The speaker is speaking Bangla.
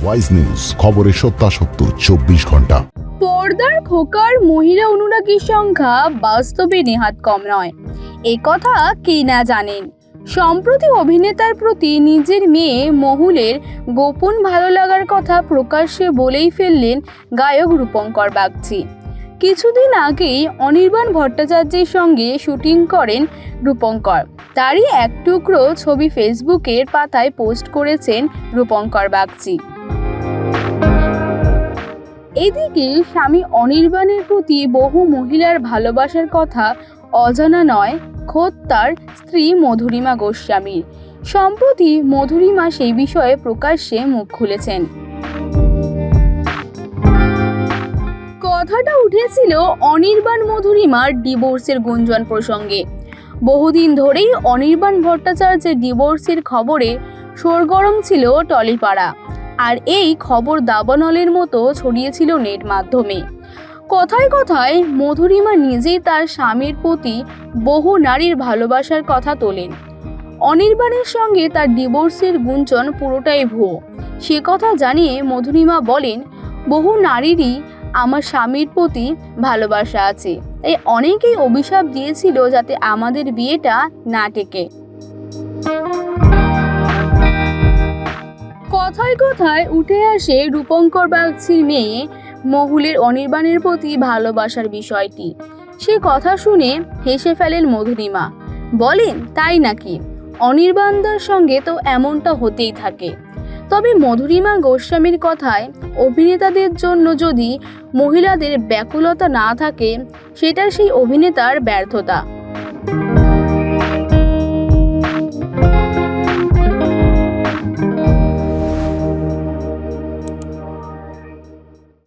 ওয়াইজ নিউজ, খবরের সত্যাসত্য 24 ঘন্টা। পর্দার খোকার মহিলা অনুরাগীর সংখ্যা বাস্তবে নেহাত কম নয়, একথা কে না জানেন। সম্প্রতি অভিনেতার প্রতি নিজের মেয়ে মহুলের গোপন ভালো লাগার কথা প্রকাশ্যে বলেই ফেললেন গায়ক রূপঙ্কর বাগচি। কিছুদিন আগেই অনির্বাণ ভট্টাচার্যের সঙ্গে শুটিং করেন রূপঙ্কর। তারই এক টুকরো ছবি ফেসবুকের পাতায় পোস্ট করেছেন রূপঙ্কর বাগচি। এদিকে স্বামী অনির্বাণের প্রতি বহু মহিলার ভালোবাসার কথা অজানা নয় খোদ তার স্ত্রী মধুরিমা গোস্বামীর। সম্প্রতি মধুরিমা সেই বিষয়ে প্রকাশ্যে মুখ খুলেছেন। কথাটা উঠেছিল অনির্বাণ মধুরিমার ডিভোর্সের গুঞ্জন প্রসঙ্গে। বহুদিন ধরেই অনির্বাণ ভট্টাচার্যের ডিভোর্সের খবরে সরগরম ছিল টলিপাড়া, আর এই খবর দাবানলের মতো ছড়িয়েছিল নেট মাধ্যমে। কথায় কথায় মধুরিমা নিজেই তার স্বামীর প্রতি বহু নারীর ভালোবাসার কথা তোলেন। অনির্বাণের সঙ্গে তার ডিভোর্সের গুঞ্জন পুরোটাই ভুয়ো সে কথা জানিয়ে মধুরিমা বলেন, বহু নারীরই আমার স্বামীর প্রতি ভালোবাসা আছে, তাই অনেকেই অভিশাপ দিয়েছিল যাতে আমাদের বিয়েটা না টেকে। কথায় কথায় উঠে আসে রূপঙ্কর বাগচির মেয়ে মহুলের অনির্বাণের প্রতি ভালোবাসার বিষয়টি। সে কথা শুনে হেসে ফেলেন মধুরিমা, বলেন তাই নাকি, অনির্বাণদার সঙ্গে তো এমনটা হতেই থাকে। তবে মধুরিমা গোস্বামীর কথায় অভিনেতাদের জন্য যদি মহিলাদের ব্যাকুলতা না থাকে, সেটা সেই অভিনেতার ব্যর্থতা।